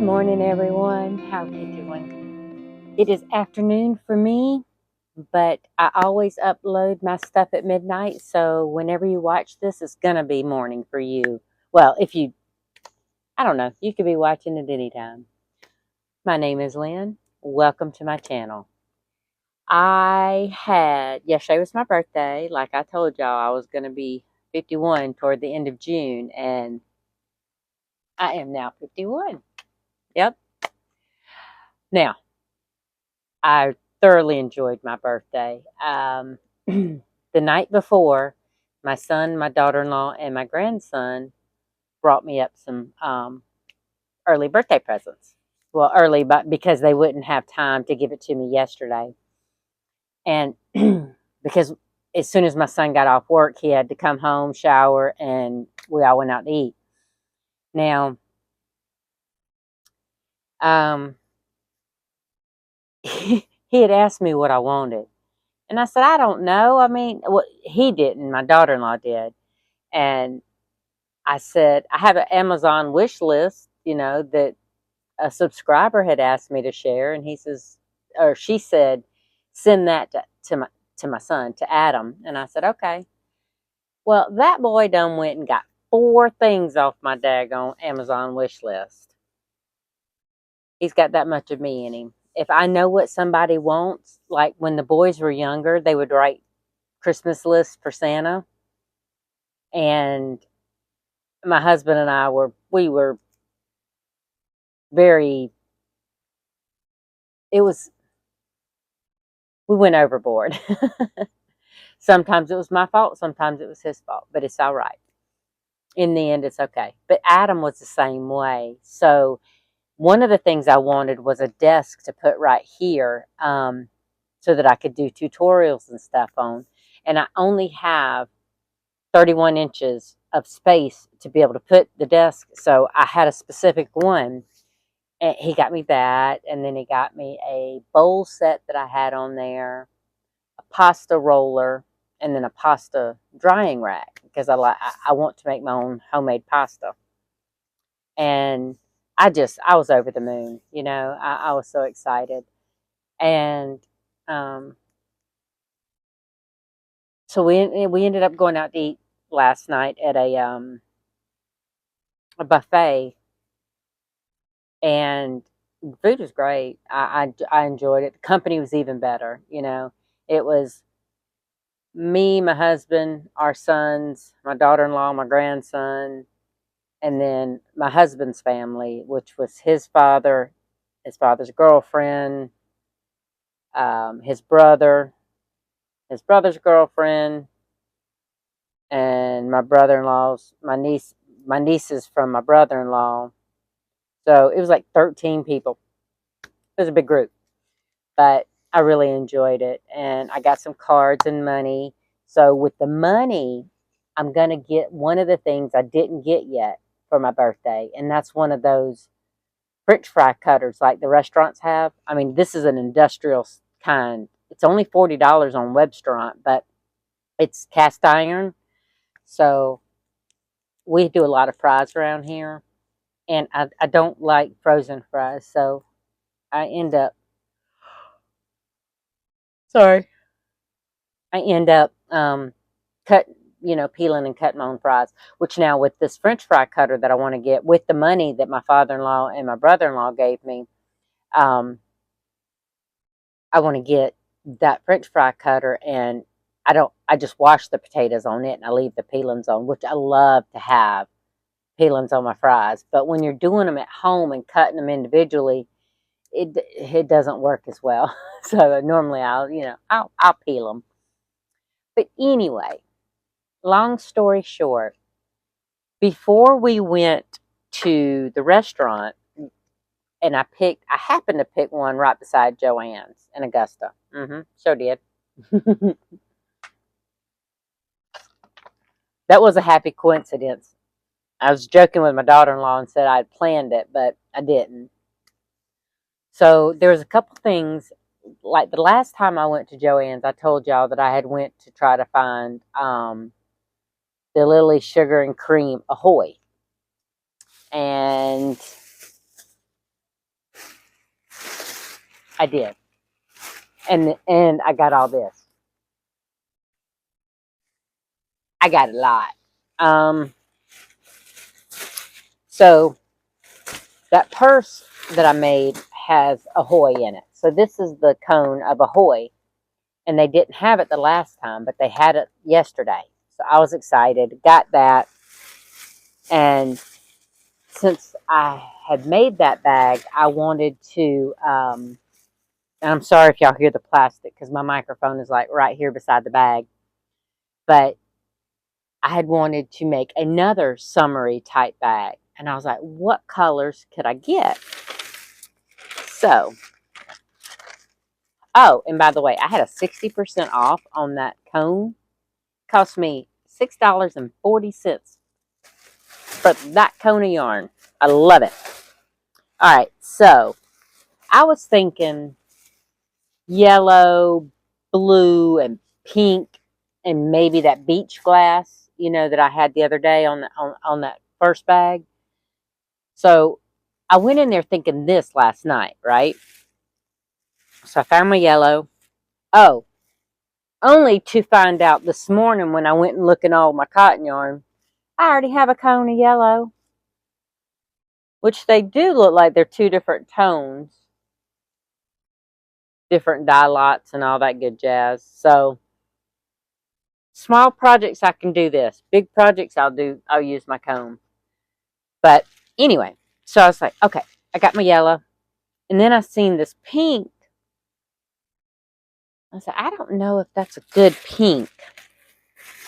morning, everyone. How are you doing? It is afternoon for me, but I always upload my stuff at midnight. So whenever you watch this, it's going to be morning for you. Well, I don't know, you could be watching it anytime. My name is Lynn. Welcome to my channel. Yesterday was my birthday. Like I told y'all, I was going to be 51 toward the end of June, and I am now 51. Yep. Now, I thoroughly enjoyed my birthday. The night before, my son, my daughter-in-law, and my grandson brought me up some early birthday presents. Well, early, but because they wouldn't have time to give it to me yesterday. And because as soon as my son got off work, he had to come home, shower, and we all went out to eat. Now, he had asked me what I wanted. And I said, I don't know. I mean, well, he didn't. My daughter-in-law did. And I said, I have an Amazon wish list, that a subscriber had asked me to share. And she said, send that to my son, to Adam. And I said, okay. Well, that boy done went and got 4 things off my daggone Amazon wish list. He's got that much of me in him. If I know what somebody wants, like when the boys were younger, they would write Christmas lists for Santa. And my husband and I we were very, we went overboard. Sometimes it was my fault, sometimes it was his fault, but it's all right. In the end, it's okay. But Adam was the same way. So one of the things I wanted was a desk to put right here, so that I could do tutorials and stuff on. And I only have 31 inches of space to be able to put the desk. So I had a specific one. And he got me that, and then he got me a bowl set that I had on there, a pasta roller, and then a pasta drying rack, because I want to make my own homemade pasta. And I was over the moon, I was so excited. And so we ended up going out to eat last night at a buffet, and food was great. I enjoyed it. The company was even better. It was me, my husband, our sons, my daughter-in-law, my grandson, and then my husband's family, which was his father, his father's girlfriend, his brother, his brother's girlfriend, and my nieces from my brother-in-law. So it was like 13 people. It was a big group, but I really enjoyed it. And I got some cards and money. So with the money, I'm going to get one of the things I didn't get yet for my birthday. And that's one of those French fry cutters like the restaurants have. I mean, this is an industrial kind. It's only $40 on Webstaurant, but it's cast iron. So we do a lot of fries around here. And I don't like frozen fries. So I end up, sorry, I end up cut, peeling and cutting my own fries. Which now with this French fry cutter that I want to get, with the money that my father-in-law and my brother-in-law gave me, I want to get that French fry cutter, and I just wash the potatoes on it and I leave the peelings on, which I love to have peelings on my fries. But when you're doing them at home and cutting them individually, it doesn't work as well. So normally I'll peel them. But anyway, long story short, before we went to the restaurant, and I happened to pick one right beside JOANNS in Augusta. Sure did. That was a happy coincidence. I was joking with my daughter-in-law and said I'd planned it, but I didn't. So there was a couple things, like the last time I went to JOANNS, I told y'all that I had went to try to find the Lily Sugar and Cream Ahoy. And I did. And I got all this. I got a lot. So that purse that I made has Ahoy in it. So this is the cone of Ahoy. And they didn't have it the last time, but they had it yesterday. So I was excited, got that. And since I had made that bag, I wanted to, and I'm sorry if y'all hear the plastic because my microphone is like right here beside the bag. But I had wanted to make another summery type bag. And I was like, what colors could I get? So, oh, and by the way, I had a 60% off on that cone. It cost me $6.40 for that cone of yarn. I love it. All right, so I was thinking yellow, blue, and pink, and maybe that beach glass, that I had the other day on that first bag. So I went in there thinking this last night, right? So I found my yellow. Oh, only to find out this morning when I went and looked at all my cotton yarn, I already have a cone of yellow, which they do look like they're two different tones, different dye lots and all that good jazz. So small projects I can do this. Big projects I'll use my comb. But anyway, so I was like, okay, I got my yellow. And then I seen this pink. I said, I don't know if that's a good pink.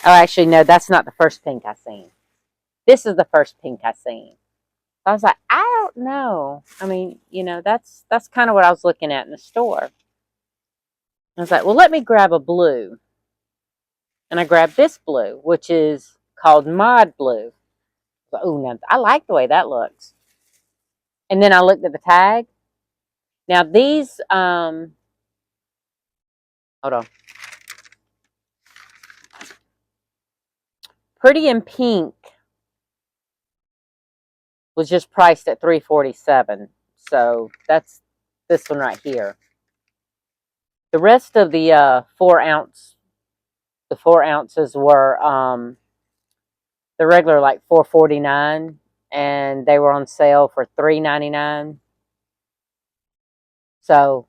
Oh, actually, no, that's not the first pink I seen. This is the first pink I seen. I was like, I don't know. I mean, that's kind of what I was looking at in the store. I was like, well, let me grab a blue. And I grabbed this blue, which is called Mod Blue. Oh, now I like the way that looks. And then I looked at the tag. Now these, hold on. Pretty in Pink was just priced at $3.47. So that's this one right here. The rest of the 4 ounces were the regular like $4.49, and they were on sale for $3.99. So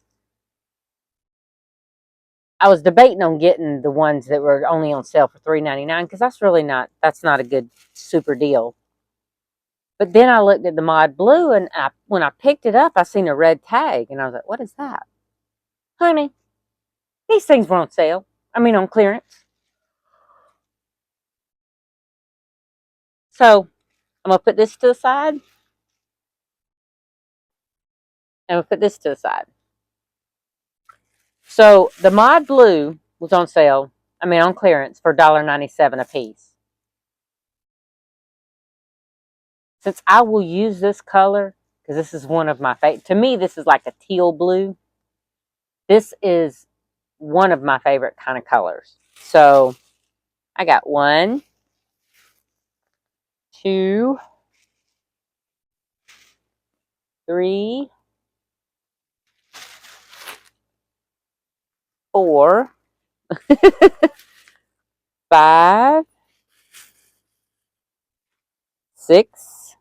I was debating on getting the ones that were only on sale for $3.99 because that's not a good super deal. But then I looked at the Mod Blue, and when I picked it up, I seen a red tag, and I was like, "What is that, honey? These things were on sale. I mean, on clearance." So I'm gonna put this to the side. I'm gonna put this to the side. So the Mod Blue was on sale. I mean, on clearance for $1.97 a piece. Since I will use this color, because this is one of my favorite, to me, this is like a teal blue. This is one of my favorite kind of colors. So I got 1, 2, 3, 4, 5, 6,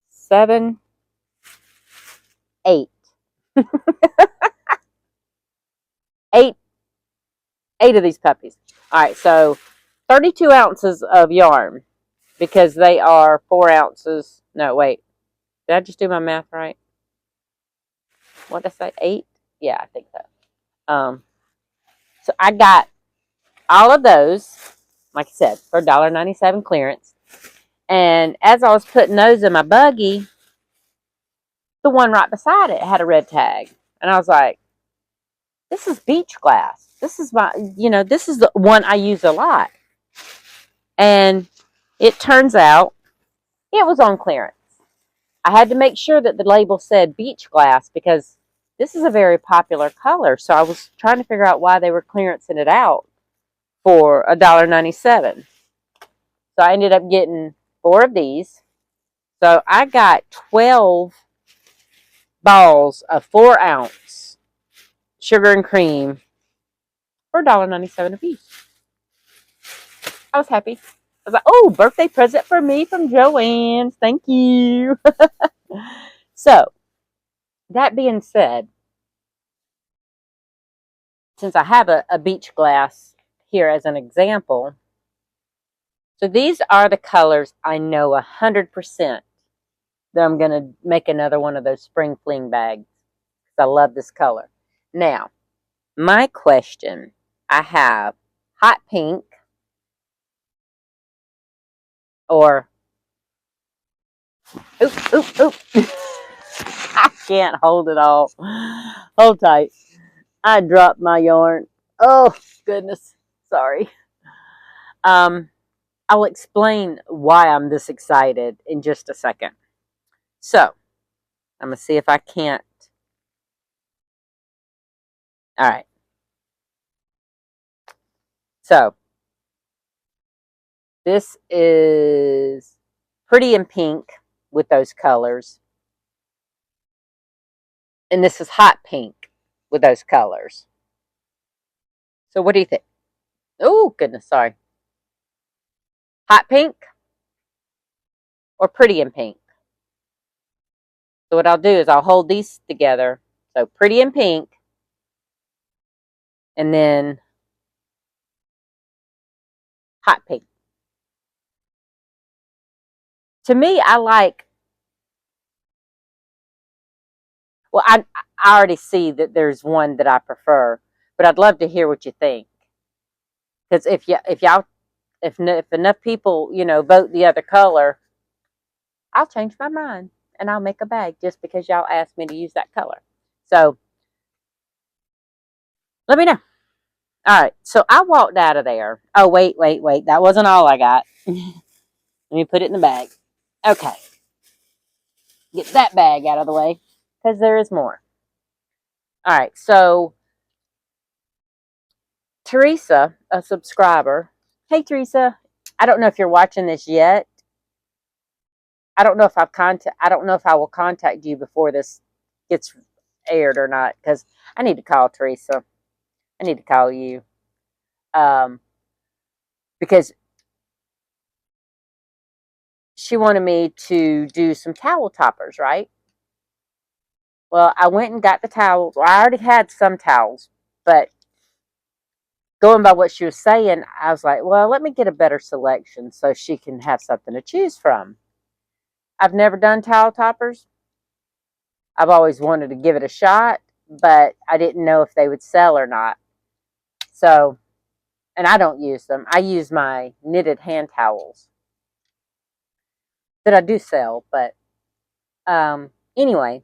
7, 8. 8 of these puppies. All right, so 32 ounces of yarn because they are 4 ounces. No, wait. Did I just do my math right? What did I say? 8? Yeah, I think so. So I got all of those, like I said, for $1.97 clearance. And as I was putting those in my buggy, the one right beside it had a red tag. And I was like, this is beach glass. This is this is the one I use a lot. And it turns out it was on clearance. I had to make sure that the label said beach glass because this is a very popular color. So I was trying to figure out why they were clearancing it out for $1.97. So I ended up getting 4 of these. So I got 12 balls of 4-ounce sugar and cream for $1.97 a piece. I was happy. I was like, oh, birthday present for me from JOANNS. Thank you. So, that being said, since I have a beach glass here as an example, so these are the colors I know 100% that I'm going to make another one of those spring fling bags. I love this color. Now, my question, I have hot pink or, oop, oop, oop. I can't hold it all. Hold tight. I dropped my yarn. Oh, goodness. Sorry. I'll explain why I'm this excited in just a second. So, I'm going to see if I can't. All right. So, this is pretty in pink with those colors. And this is hot pink with those colors. So, what do you think? Oh, goodness. Sorry. Hot pink or pretty in pink? So, what I'll do is I'll hold these together. So, pretty in pink. And then hot pink. To me, I like, well, I already see that there's one that I prefer, but I'd love to hear what you think. Because if enough people, vote the other color, I'll change my mind and I'll make a bag just because y'all asked me to use that color. So let me know. All right. So I walked out of there. Oh, wait. That wasn't all I got. Let me put it in the bag. Okay. Get that bag out of the way because there is more. All right. So Teresa, a subscriber. Hey, Teresa. I don't know if you're watching this yet. I don't know if I don't know if I will contact you before this gets aired or not because I need to call Teresa. I need to call you um, because she wanted me to do some towel toppers, right? Well, I went and got the towels. Well, I already had some towels, but going by what she was saying, I was like, well, let me get a better selection so she can have something to choose from. I've never done towel toppers. I've always wanted to give it a shot, but I didn't know if they would sell or not. So, and I don't use them. I use my knitted hand towels that I do sell, but anyway,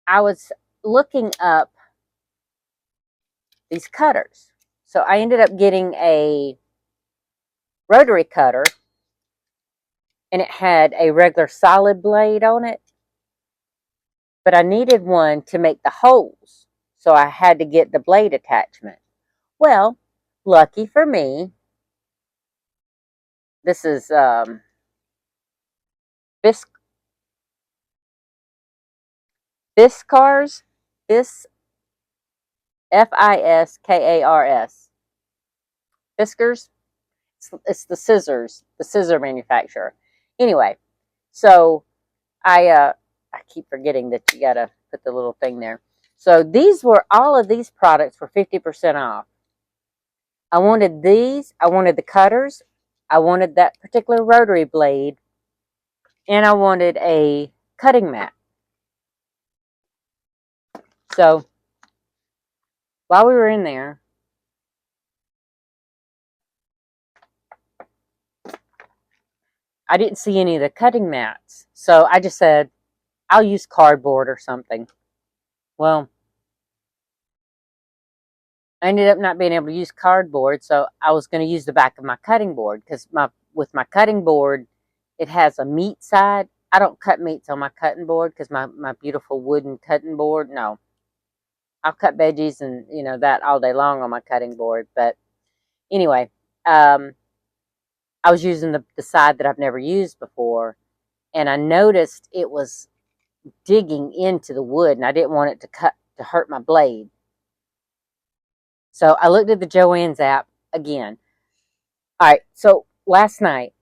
I was looking up these cutters. So I ended up getting a rotary cutter and it had a regular solid blade on it, but I needed one to make the holes. So I had to get the blade attachment. Well, lucky for me, this is Bis Fiskars, Bis Fiskars, Fiskars. It's the scissor manufacturer. Anyway, so I keep forgetting that you gotta put the little thing there. So all of these products were 50% off. I wanted these, I wanted the cutters, I wanted that particular rotary blade, and I wanted a cutting mat. So while we were in there, I didn't see any of the cutting mats. So I just said, I'll use cardboard or something. Well, I ended up not being able to use cardboard, so I was going to use the back of my cutting board because with my cutting board, it has a meat side. I don't cut meats on my cutting board because my beautiful wooden cutting board. No, I'll cut veggies and that all day long on my cutting board. But anyway, um, I was using the side that I've never used before, and I noticed it was digging into the wood, and I didn't want it to hurt my blade. So I looked at the JOANNS app again. All right, so last night,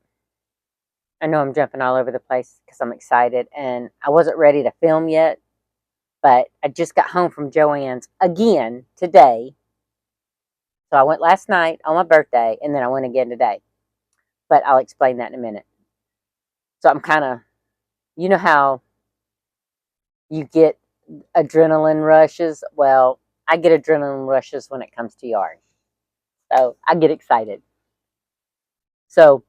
I know I'm jumping all over the place because I'm excited, and I wasn't ready to film yet, but I just got home from JOANNS again today. So I went last night on my birthday, and then I went again today. But I'll explain that in a minute. So I'm kind of, you know how you get adrenaline rushes? Well, I get adrenaline rushes when it comes to yarn. So I get excited. So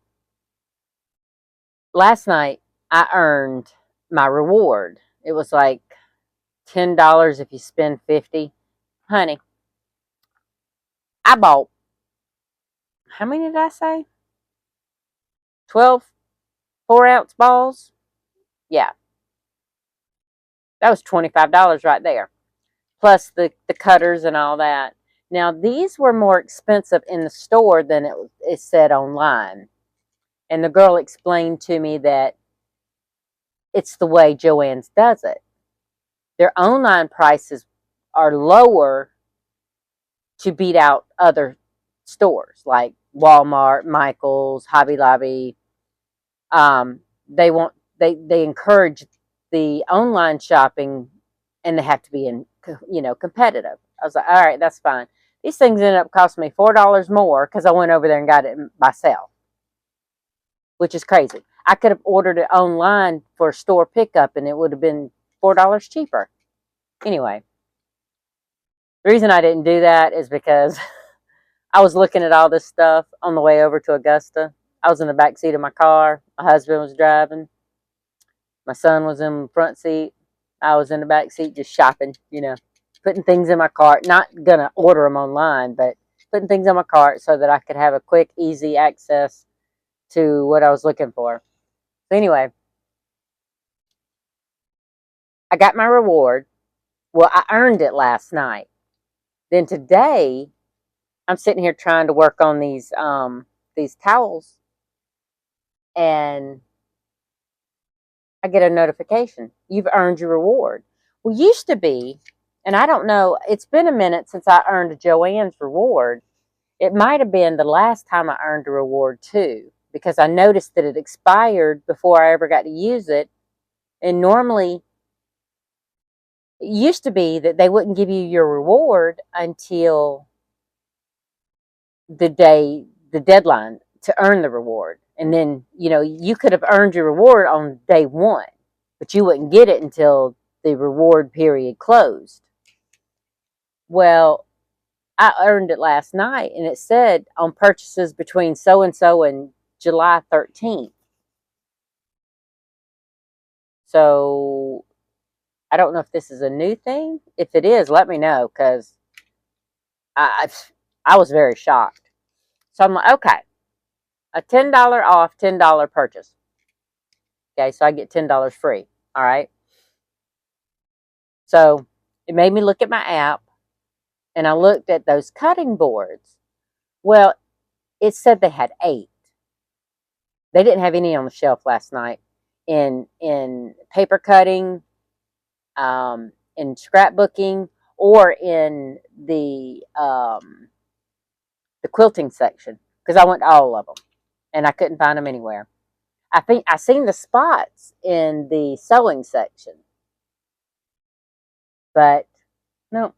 last night I earned my reward. It was like $10 if you spend 50. Honey, I bought, how many did I say? 12 4-ounce balls? Yeah, that was $25 right there. Plus the cutters and all that. Now, these were more expensive in the store than it said online. And the girl explained to me that it's the way JOANNS does it. Their online prices are lower to beat out other stores like Walmart, Michael's, Hobby Lobby. They encourage the online shopping, and they have to be competitive. I was like, all right, that's fine. These things ended up costing me $4 more because I went over there and got it myself, which is crazy. I could have ordered it online for store pickup, and it would have been $4 cheaper. Anyway, the reason I didn't do that is because I was looking at all this stuff on the way over to Augusta. I was in the back seat of my car. My husband was driving. My son was in the front seat. I was in the back seat just shopping, putting things in my cart. Not going to order them online, but putting things in my cart so that I could have a quick, easy access to what I was looking for. So anyway, I got my reward. Well, I earned it last night. Then today, I'm sitting here trying to work on these towels, and I get a notification. You've earned your reward. Well, used to be, and I don't know, it's been a minute since I earned a JOANNS reward. It might have been the last time I earned a reward too, because I noticed that it expired before I ever got to use it. And normally, it used to be that they wouldn't give you your reward until the deadline to earn the reward. And then, you could have earned your reward on day one, but you wouldn't get it until the reward period closed. Well, I earned it last night, and it said on purchases between so-and-so and July 13th. So I don't know if this is a new thing. If it is, let me know, because I, I was very shocked. So I'm like, okay, a $10 off, $10 purchase. Okay, so I get $10 free. All right. So it made me look at my app, and I looked at those cutting boards. Well, it said they had 8. They didn't have any on the shelf last night in paper cutting, in scrapbooking, or in the quilting section, because I went to all of them and I couldn't find them anywhere. I think I seen the spots in the sewing section, but no,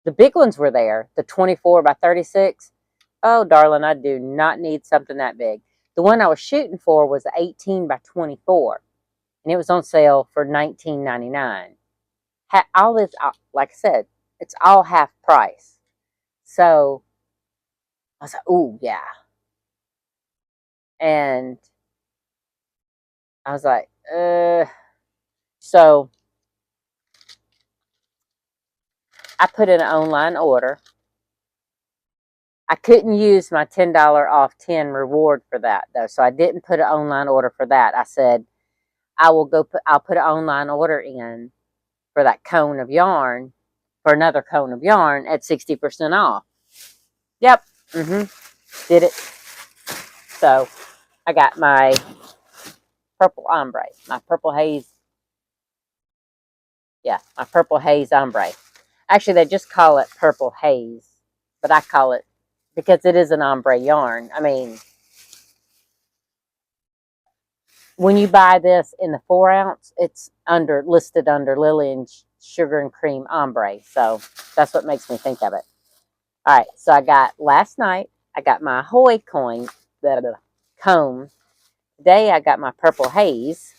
the big ones were there. The 24 by 36. Oh, darling, I do not need something that big. The one I was shooting for was 18 by 24, and it was on sale for $19.99. All this, like I said, it's all half price. So I was like, "Ooh, yeah," and I was like, So I put in an online order. I couldn't use my $10 off 10 reward for that though, so I didn't put an online order for that. I said I'll put an online order in for that cone of yarn, for another cone of yarn at 60% off. Yep, did it. So I got my purple ombre, my purple haze. Yeah, my purple haze ombre. Actually, they just call it purple haze, but I call it, because it is an ombre yarn. I mean, when you buy this in the 4 ounce, it's listed under Lillian Sugar and Cream Ombre. So that's what makes me think of it. All right, so I got last night, I got my Hoy coin, the comb. Today I got my purple haze.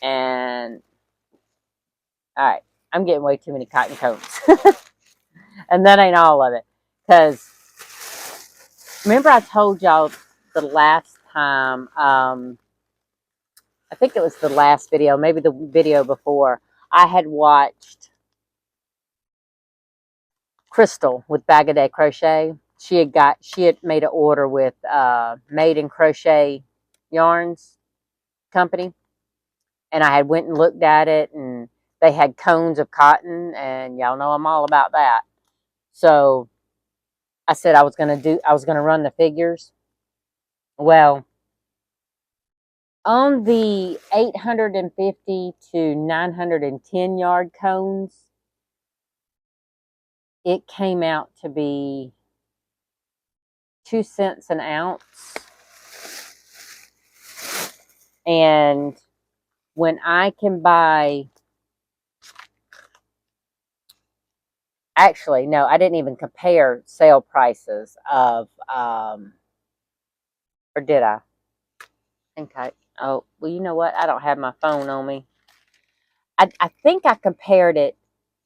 And all right, I'm getting way too many cotton combs. And that ain't all of it. Because remember I told y'all the last time, I think it was the last video, maybe the video before, I had watched Crystal with Bag a Day Crochet. She had made an order with Made in Crochet Yarns company, and I had went and looked at it, and they had cones of cotton, and y'all know I'm all about that. So I said I was gonna run the figures. Well, on the 850 to 910 yard cones, it came out to be 2 cents an ounce. And when I can buy, actually, no, I didn't even compare sale prices of, or did I? Okay. Oh, well, you know what? I don't have my phone on me. I think I compared it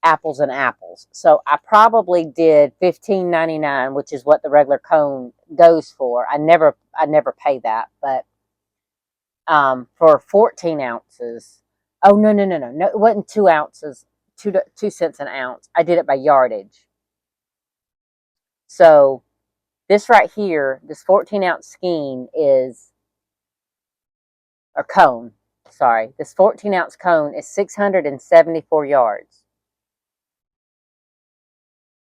apples and apples. So I probably did $15.99, which is what the regular cone goes for. I never pay that, but for 14 ounces. Oh, no, it wasn't 2 ounces, 2 cents an ounce. I did it by yardage. So this right here, this 14-ounce skein is, or cone, sorry, this 14-ounce cone is 674 yards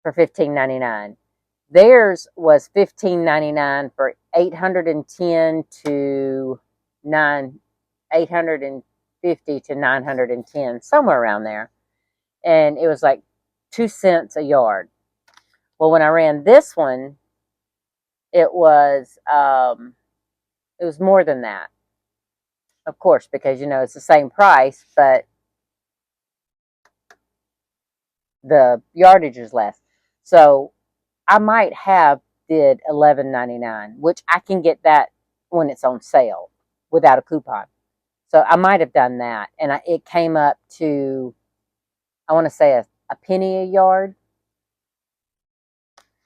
for $15.99. Theirs was $15.99 for 810 to 850 to 910, somewhere around there. And it was like 2 cents a yard. Well, when I ran this one, it was more than that, of course, because it's the same price, but the yardage is less. So I might have did $11.99, which I can get that when it's on sale without a coupon. So I might have done that, and it came up to, I want to say a penny a yard.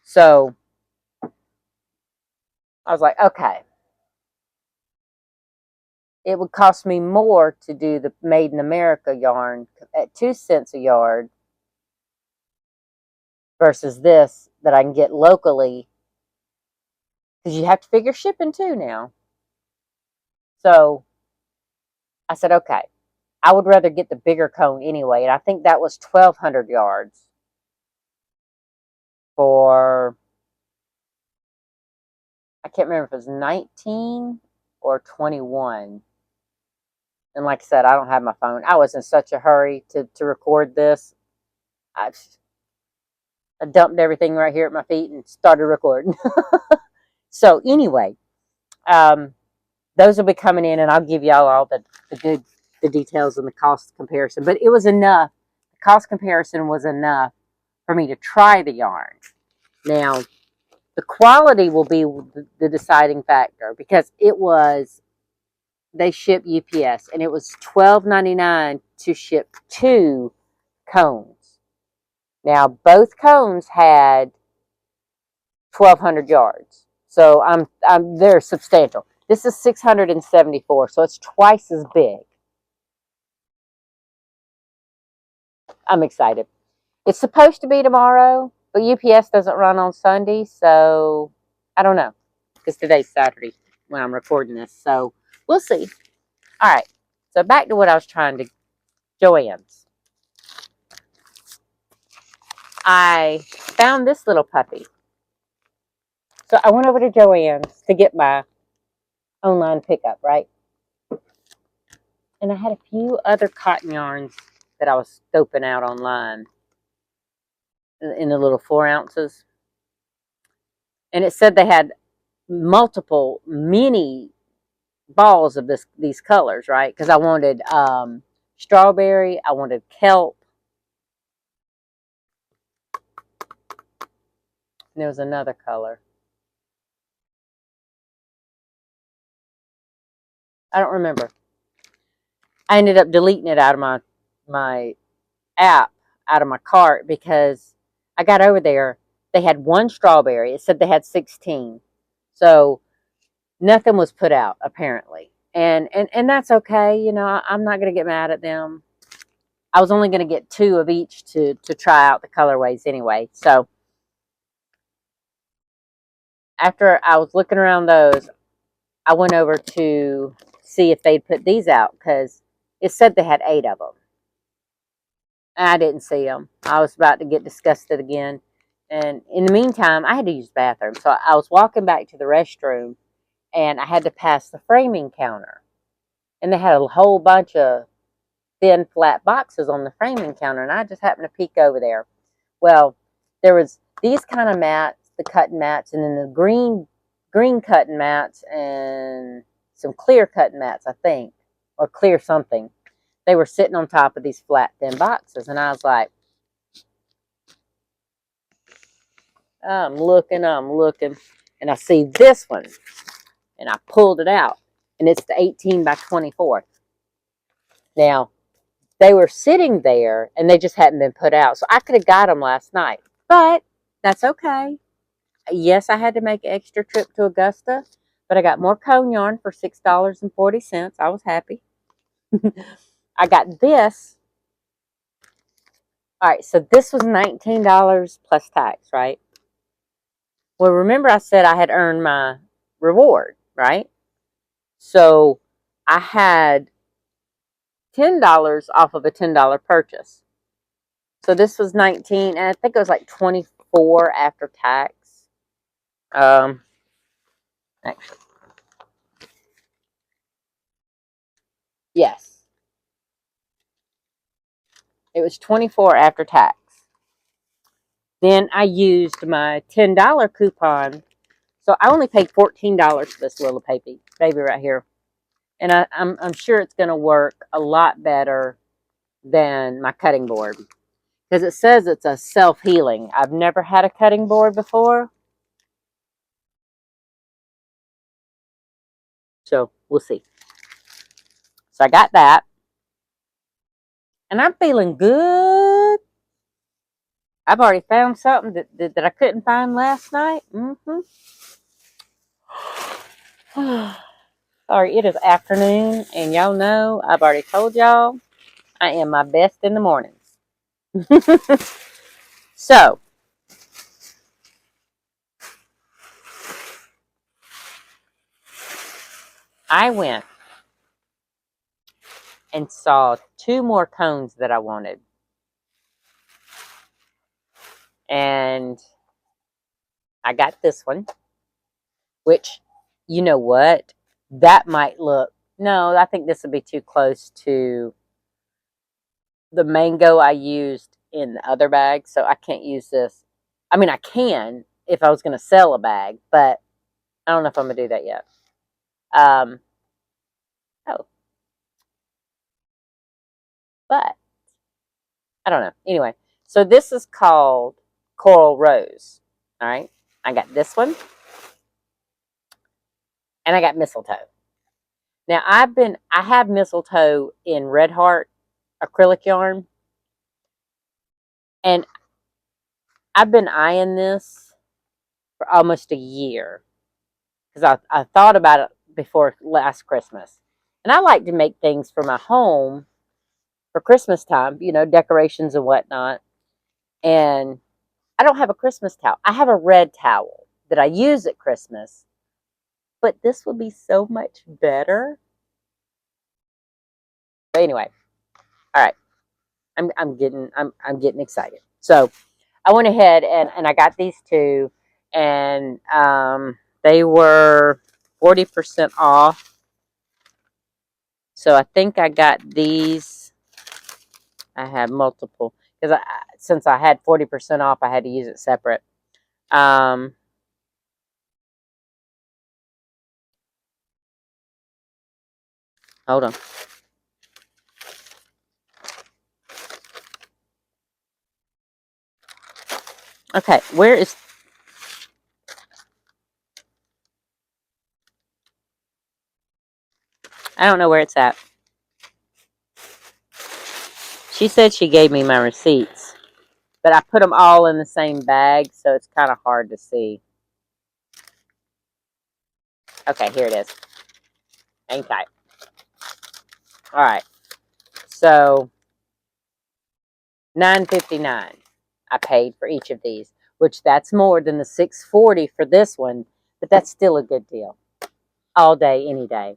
So I was like, okay, it would cost me more to do the Made in America yarn at 2 cents a yard versus this that I can get locally, because you have to figure shipping too now. So I said, okay, I would rather get the bigger cone anyway. And I think that was 1,200 yards for, I can't remember if it was 19 or 21. And like I said, I don't have my phone. I was in such a hurry to record this. I dumped everything right here at my feet and started recording. So anyway, those will be coming in, and I'll give y'all all the details and the cost comparison. But it was enough. The cost comparison was enough for me to try the yarn. Now, the quality will be the deciding factor, because they ship UPS, and it was $12.99 to ship 2 cones. Now, both cones had 1,200 yards, so they're substantial. This is 674, so it's twice as big. I'm excited. It's supposed to be tomorrow, but UPS doesn't run on Sunday, so I don't know, because today's Saturday when I'm recording this, so we'll see. All right, so back to what I was trying to, JOANNS. I found this little puppy. So I went over to JOANNS to get my online pickup, right? And I had a few other cotton yarns that I was scoping out online in the little 4 ounces. And it said they had multiple mini balls of these colors, right? Because I wanted strawberry, I wanted kelp, and there was another color. I don't remember. I ended up deleting it out of my app, out of my cart, because I got over there. They had one strawberry. It said they had 16. So nothing was put out apparently. And that's okay. You know, I'm not going to get mad at them. I was only going to get 2 of each to try out the colorways anyway. So after I was looking around those, I went over to see if they'd put these out because it said they had 8 of them. I didn't see them. I was about to get disgusted again. And in the meantime, I had to use the bathroom. So I was walking back to the restroom and I had to pass the framing counter. And they had a whole bunch of thin, flat boxes on the framing counter. And I just happened to peek over there. Well, there was these kind of mats, the cutting mats, and then the green cutting mats and some clear cutting mats, I think, or clear something. They were sitting on top of these flat, thin boxes. And I was like, I'm looking, and I see this one, and I pulled it out, and it's the 18 by 24. Now, they were sitting there, and they just hadn't been put out, so I could have got them last night, but that's okay. Yes, I had to make an extra trip to Augusta, but I got more cone yarn for $6.40. I was happy. I got this. All right, so this was $19 plus tax, right? Well, remember I said I had earned my reward, right? So I had $10 off of a $10 purchase. So this was 19, and I think it was like 24 after tax. Actually, yes, it was 24 after tax. Then I used my $10 coupon, so I only paid $14 for this little baby right here, and I'm sure it's going to work a lot better than my cutting board because it says it's a self-healing. I've never had a cutting board before, so we'll see. So I got that, and I'm feeling good. I've already found something that I couldn't find last night. Sorry, it is afternoon, and y'all know I've already told y'all I am my best in the mornings. So I went and saw 2 more cones that I wanted. And I got this one, which, you know what? That might look, no, I think this would be too close to the mango I used in the other bag. So I can't use this. I mean, I can if I was going to sell a bag, but I don't know if I'm going to do that yet. Oh, but I don't know. Anyway, so this is called Coral Rose. All right. I got this one and I got mistletoe. Now I have mistletoe in Red Heart acrylic yarn, and I've been eyeing this for almost a year because I thought about it before last Christmas. And I like to make things for my home for Christmas time, you know, decorations and whatnot. And I don't have a Christmas towel. I have a red towel that I use at Christmas, but this would be so much better. But anyway, all right. I'm getting excited. So I went ahead and I got these 2. and they were 40% off. So I think I got these. I have multiple because since I had 40% off, I had to use it separate. Um, Hold on. Okay, where is? I don't know where it's at. She said she gave me my receipts, but I put them all in the same bag, so it's kind of hard to see. Okay, here it is. Hang tight. All right, so $9.59 I paid for each of these, which that's more than the $6.40 for this one, but that's still a good deal. All day, any day,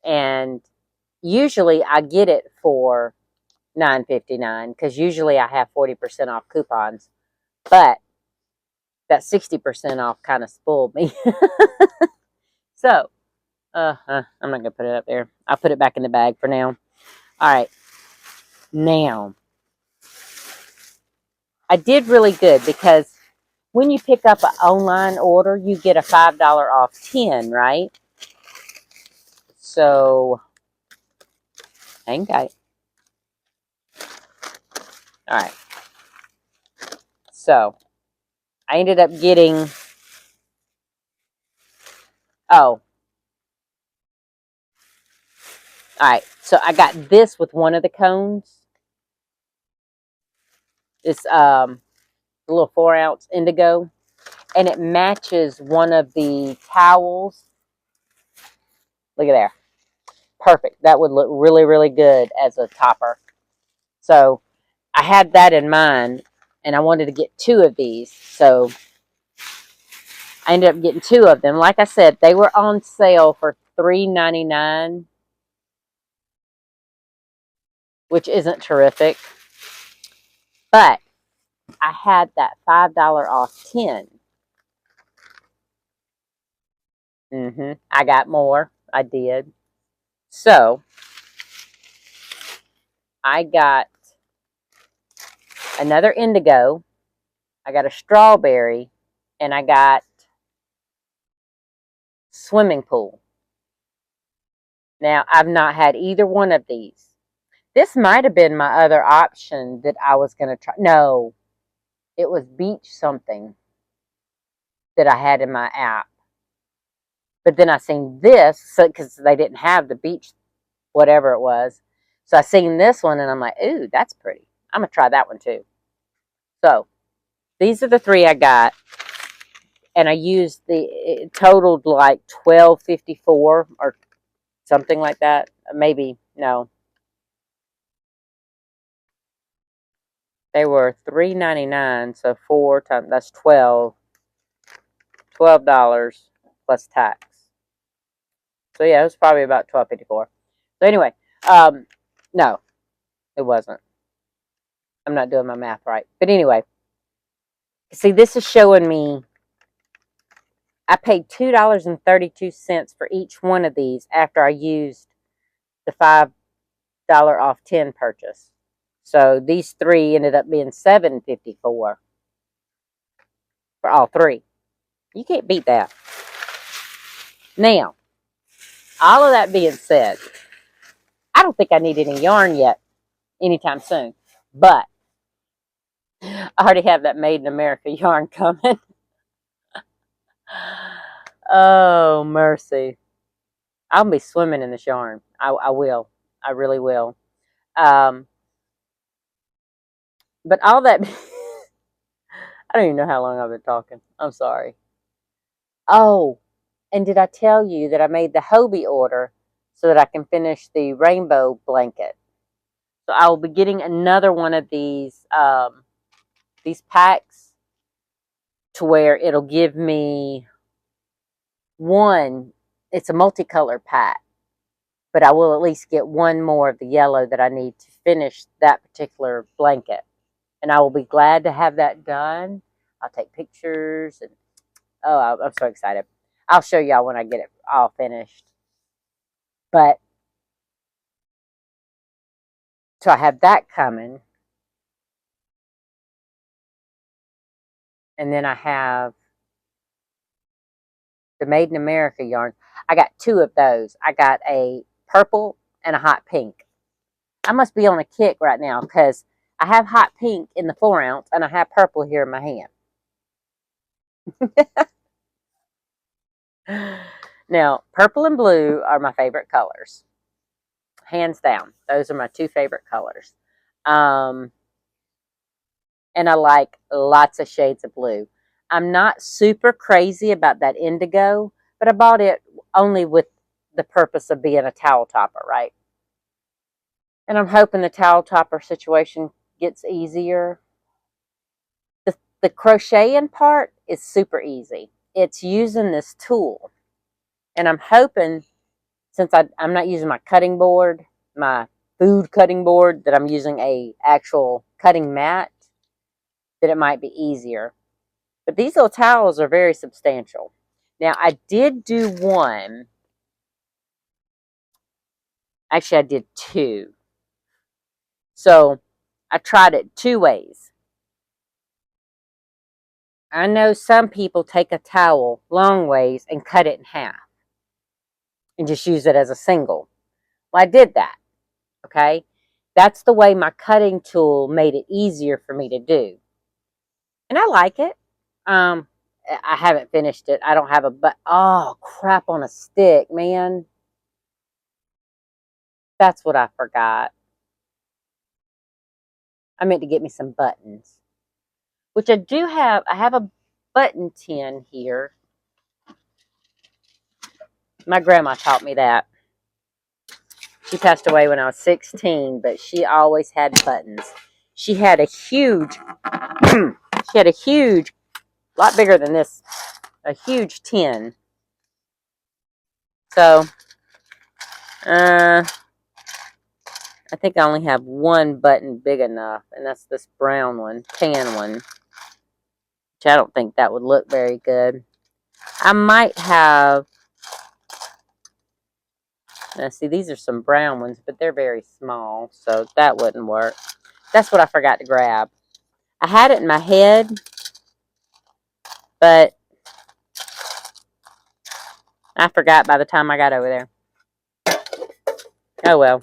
and usually I get it for $9.59 because usually I have 40% off coupons, but that 60% off kind of spoiled me. So, I'm not gonna put it up there. I'll put it back in the bag for now. All right, now I did really good because when you pick up an online order, you get a $5 off 10, right? So, hang tight. All right. So, I ended up getting, oh, all right. So, I got this with one of the cones. It's a little 4-ounce indigo, and it matches one of the towels. Look at there. Perfect. That would look really, really good as a topper. So I had that in mind, and I wanted to get 2 of these. So I ended up getting 2 of them. Like I said, they were on sale for $3.99, which isn't terrific. But I had that $5 off 10. I got more. I did. So I got another indigo. I got a strawberry, and I got swimming pool. Now, I've not had either one of these. This might have been my other option that I was going to try. No, it was beach something that I had in my app. But then I seen this because they didn't have the beach, whatever it was. So I seen this one and I'm like, ooh, that's pretty. I'm going to try that one too. So these are the 3 I got. And I used it totaled like $12.54 or something like that. Maybe, no. They were $3.99, so 4 times, that's $12 plus tax. So yeah, it was probably about $12.54. So anyway, no, it wasn't. I'm not doing my math right. But anyway, see, this is showing me I paid $2.32 for each one of these after I used the $5 off 10 purchase. So these 3 ended up being $7.54 for all 3. You can't beat that. Now, all of that being said, I don't think I need any yarn yet anytime soon. But I already have that Made in America yarn coming. Oh, mercy. I'll be swimming in this yarn. I will. I really will. Um, but all that, I don't even know how long I've been talking. I'm sorry. Oh, and did I tell you that I made the Hobie order so that I can finish the rainbow blanket? So I will be getting another one of these packs to where it'll give me one. It's a multicolor pack, but I will at least get one more of the yellow that I need to finish that particular blanket. And I will be glad to have that done. I'll take pictures and Oh, I'm so excited. I'll show y'all when I get it all finished. But so I have that coming, and then I have the Made in America yarns. I got two of those. I got a purple and a hot pink. I must be on a kick right now because I have hot pink in the 4 ounce and I have purple here in my hand. Now, purple and blue are my favorite colors, hands down. Those are my two favorite colors. Um, and I like lots of shades of blue. I'm not super crazy about that indigo, but I bought it only with the purpose of being a towel topper, right? And I'm hoping the towel topper situation gets easier. The crocheting part is super easy. It's using this tool. And I'm hoping, since I'm not using my cutting board, my food cutting board, that I'm using a actual cutting mat, that it might be easier. But these little towels are very substantial. Now, I did do one. Actually, I did two. So I tried it two ways. I know some people take a towel long ways and cut it in half and just use it as a single. Well, I did that. Okay. That's the way my cutting tool made it easier for me to do. And I like it. Um, I haven't finished it. I don't have a but. Oh, crap on a stick, man. That's what I forgot. I meant to get me some buttons, which I do have. I have a button tin here. My grandma taught me that. She passed away when I was 16, but she always had buttons. She had a huge, lot bigger than this, a huge tin. So, I think I only have one button big enough, and that's this brown one, tan one, which I don't think that would look very good. I might have, now see, these are some brown ones, but they're very small, so that wouldn't work. That's what I forgot to grab. I had it in my head, but I forgot by the time I got over there. Oh well.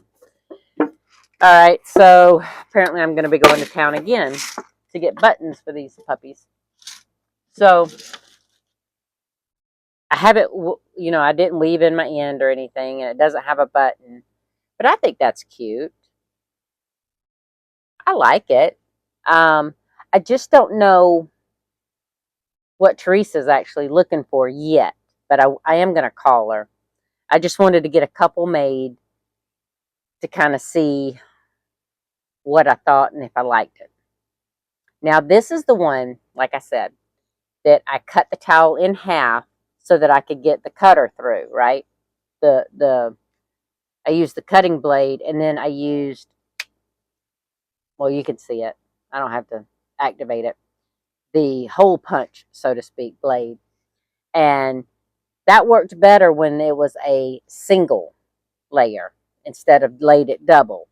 Alright, so apparently I'm going to be going to town again to get buttons for these puppies. So I have it, I didn't weave in my end or anything, and it doesn't have a button. But I think that's cute. I like it. I just don't know what Teresa's actually looking for yet, but I am going to call her. I just wanted to get a couple made to kind of see what I thought and if I liked it. Now, this is the one, like I said, that I cut the towel in half so that I could get the cutter through, right? I used the cutting blade, and then I used, well, you can see it. I don't have to activate it. The hole punch, so to speak, blade. And that worked better when it was a single layer instead of laid it double.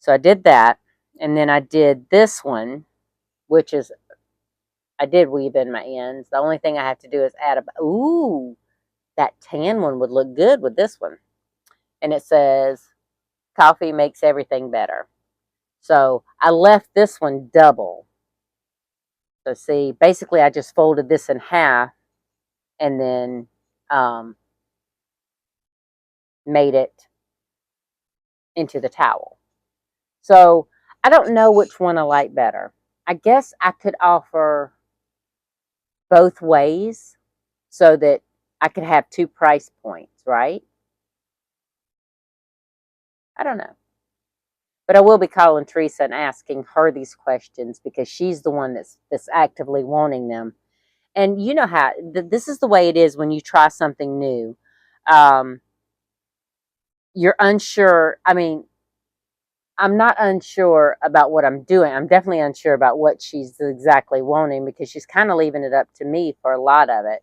So I did that, and then I did this one, which is, I did weave in my ends. The only thing I have to do is add ooh, that tan one would look good with this one. And it says, coffee makes everything better. So I left this one double. So see, basically I just folded this in half and then made it into the towel. So I don't know which one I like better. I guess I could offer both ways so that I could have two price points, right? I don't know. But I will be calling Teresa and asking her these questions because she's the one that's actively wanting them. And you know how this is the way it is when you try something new. Um, you're unsure. I mean, I'm not unsure about what I'm doing. I'm definitely unsure about what she's exactly wanting, because she's kind of leaving it up to me for a lot of it,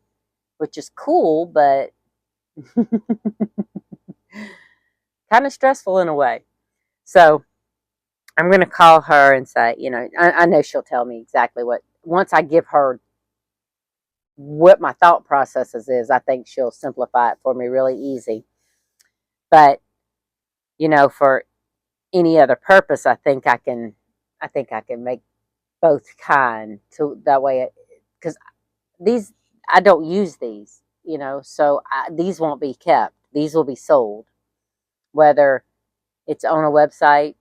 which is cool, but kind of stressful in a way. So I'm going to call her and say, I know she'll tell me exactly what, once I give her what my thought processes is, I think she'll simplify it for me really easy. But, for any other purpose, I think I can make both kind, so that way, because these, I don't use these, so these won't be kept. These will be sold, whether it's on a website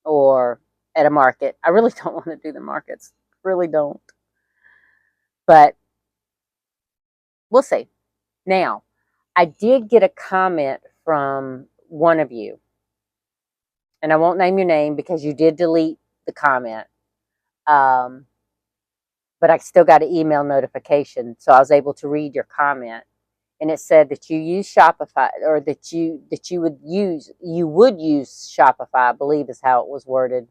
or at a market. I really don't want to do the markets, really don't, but we'll see. Now, I did get a comment from one of you, and I won't name your name because you did delete the comment. Um, but I still got an email notification, so I was able to read your comment. And it said that you use Shopify, or you would use Shopify, I believe is how it was worded.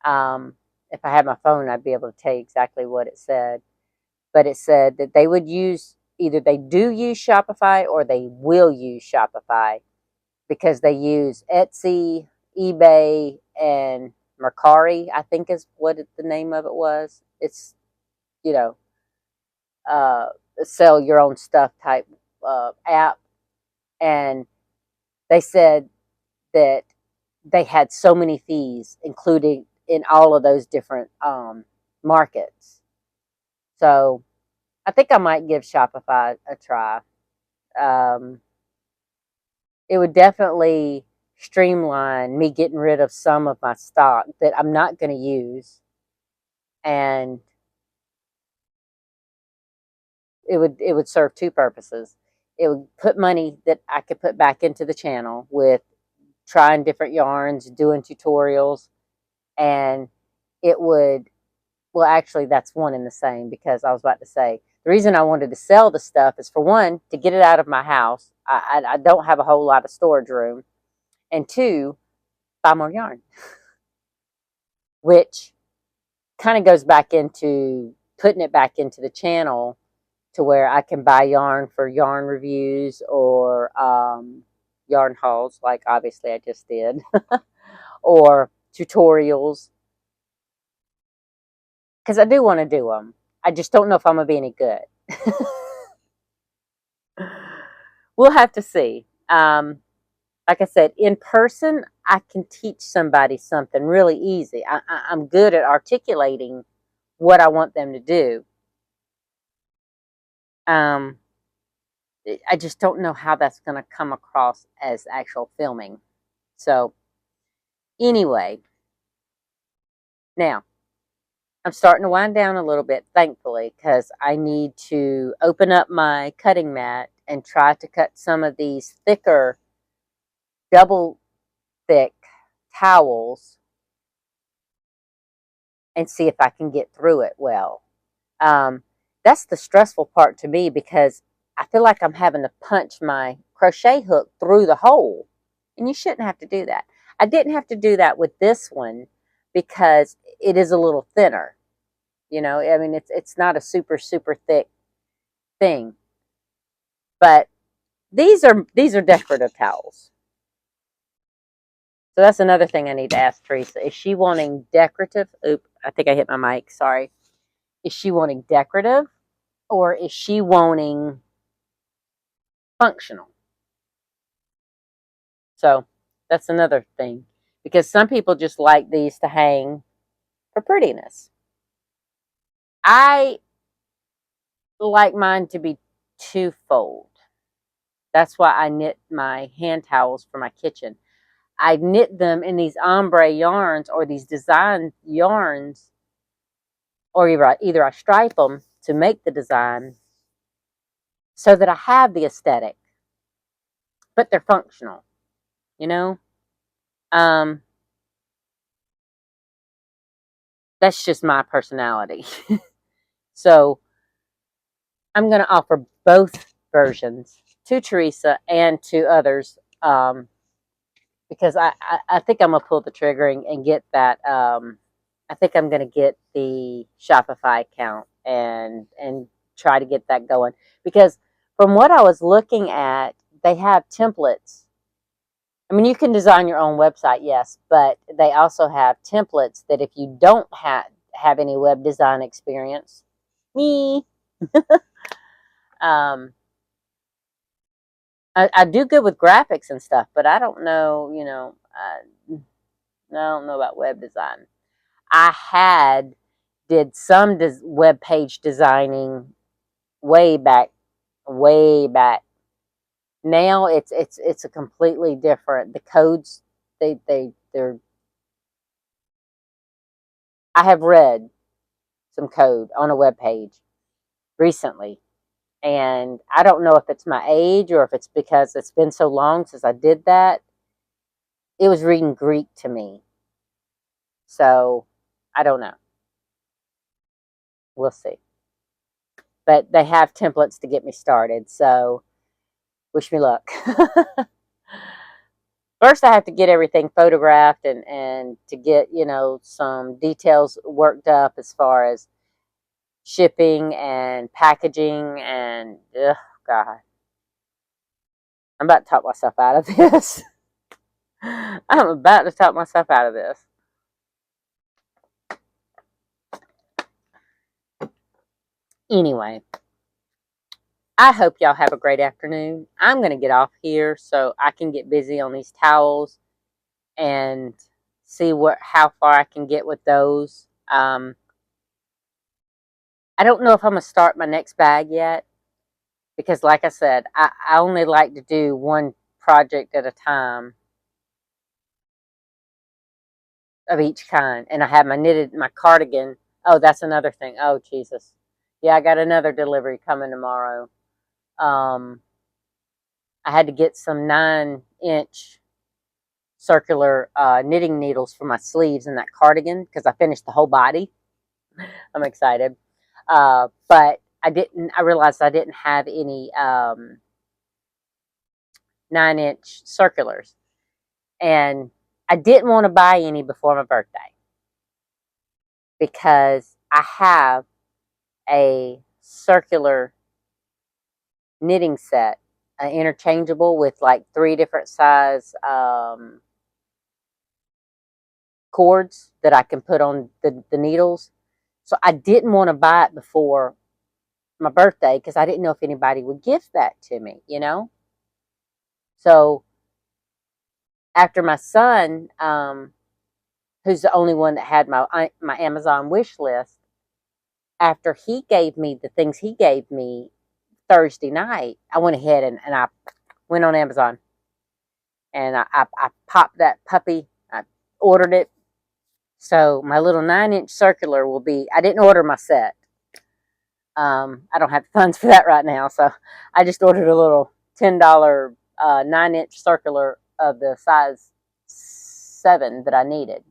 If I had my phone, I'd be able to tell you exactly what it said. But it said that they would use, either they do use Shopify or they will use Shopify, because they use Etsy, eBay, and Mercari, I think is what the name of it was. It's, you know, uh, sell your own stuff type app. And they said that they had so many fees included in all of those different markets. So I think I might give Shopify a try. Um, it would definitely streamline me getting rid of some of my stock that I'm not going to use, and it would serve two purposes. It would put money that I could put back into the channel with trying different yarns, doing tutorials, and it would, well, actually, that's one and the same, because I was about to say the reason I wanted to sell the stuff is, for one, to get it out of my house. I don't have a whole lot of storage room, and two, buy more yarn, which kind of goes back into putting it back into the channel, to where I can buy yarn for yarn reviews or yarn hauls, like obviously I just did, or tutorials, because I do want to do them. I just don't know if I'm going to be any good. We'll have to see. Like I said, in person, I can teach somebody something really easy. I'm good at articulating what I want them to do. Um, I just don't know how that's going to come across as actual filming. So, anyway, now I'm starting to wind down a little bit, thankfully, because I need to open up my cutting mat and try to cut some of these thicker, double thick towels, and see if I can get through it well. Um, that's the stressful part to me, because I feel like I'm having to punch my crochet hook through the hole, and you shouldn't have to do that. I didn't have to do that with this one because it is a little thinner. I mean, it's not a super super thick thing, but these are decorative towels. So that's another thing I need to ask Teresa. Is she wanting decorative? Oop, I think I hit my mic. Sorry. Is she wanting decorative, or is she wanting functional? So that's another thing, because some people just like these to hang for prettiness. I like mine to be twofold. That's why I knit my hand towels for my kitchen. I knit them in these ombre yarns or these design yarns, or either I stripe them to make the design so that I have the aesthetic, but they're functional, you know? Um, that's just my personality. So I'm going to offer both versions to Teresa and to others. because I think I'm gonna pull the trigger and get that. I think I'm gonna get the Shopify account and try to get that going, because from what I was looking at, they have templates. I mean, you can design your own website, yes, but they also have templates that if you don't have any web design experience, me, um, I do good with graphics and stuff, but I don't know, I don't know about web design. I had did some web page designing way back, way back. Now it's a completely different. The codes, they're. I have read some code on a web page recently, and I don't know if it's my age or if it's because it's been so long since I did that. It was reading Greek to me, so I don't know. We'll see. But they have templates to get me started, so wish me luck. First, I have to get everything photographed and to get, some details worked up as far as shipping and packaging and, God, I'm about to talk myself out of this. I'm about to talk myself out of this. Anyway, I hope y'all have a great afternoon. I'm going to get off here so I can get busy on these towels and see how far I can get with those. I don't know if I'm going to start my next bag yet, because like I said, I only like to do one project at a time of each kind. And I have my cardigan. Oh, that's another thing. Oh, Jesus. Yeah, I got another delivery coming tomorrow. Um, I had to get some 9-inch circular knitting needles for my sleeves in that cardigan because I finished the whole body. I'm excited. But I realized I didn't have any 9-inch circulars. And I didn't want to buy any before my birthday because I have a circular knitting set, interchangeable with like 3 different size cords that I can put on the needles. So I didn't want to buy it before my birthday because I didn't know if anybody would gift that to me. So after my son, who's the only one that had my Amazon wish list, after he gave me the things he gave me Thursday night, I went ahead and I went on Amazon and I popped that puppy. I ordered it. So my little 9-inch circular will be, I didn't order my set. I don't have the funds for that right now. So I just ordered a little $10 9-inch circular of the size 7 that I needed.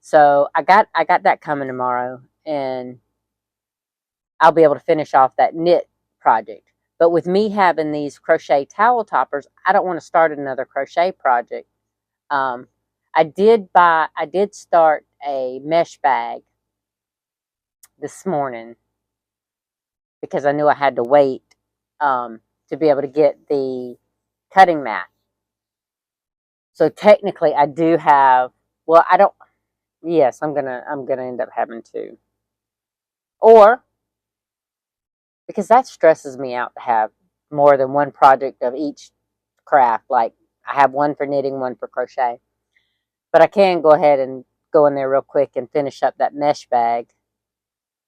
So I got that coming tomorrow, and I'll be able to finish off that knit project. But with me having these crochet towel toppers, I don't want to start another crochet project. I did start a mesh bag this morning because I knew I had to wait to be able to get the cutting mat. So technically, I do have. Well, I don't. Yes, I'm gonna end up having to, or because that stresses me out to have more than one project of each craft. Like I have one for knitting, one for crochet. But I can go ahead and go in there real quick and finish up that mesh bag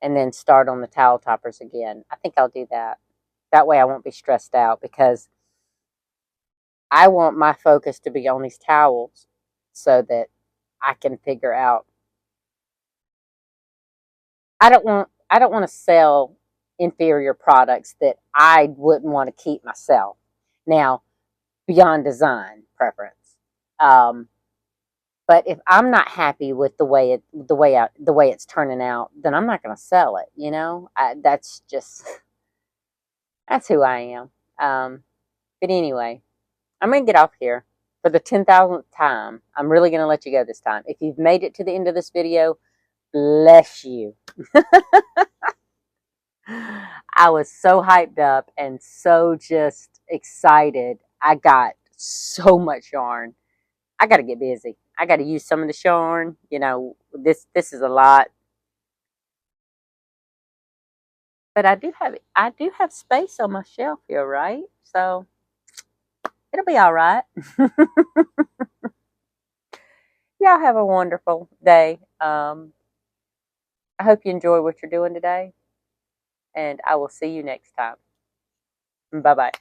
and then start on the towel toppers again. I think I'll do that. That way I won't be stressed out because I want my focus to be on these towels so that I can figure out. I don't want to sell inferior products that I wouldn't want to keep myself. Now, beyond design preference. Um, but if I'm not happy with the way it's turning out, then I'm not going to sell it. That's who I am. But anyway, I'm going to get off here. for the 10,000th time, I'm really going to let you go this time. If you've made it to the end of this video, bless you. I was so hyped up and so just excited. I got so much yarn. I got to get busy. I got to use some of this yarn. You know, this is a lot. But I do have space on my shelf here, right? So it'll be all right. Y'all have a wonderful day. I hope you enjoy what you're doing today, and I will see you next time. Bye bye.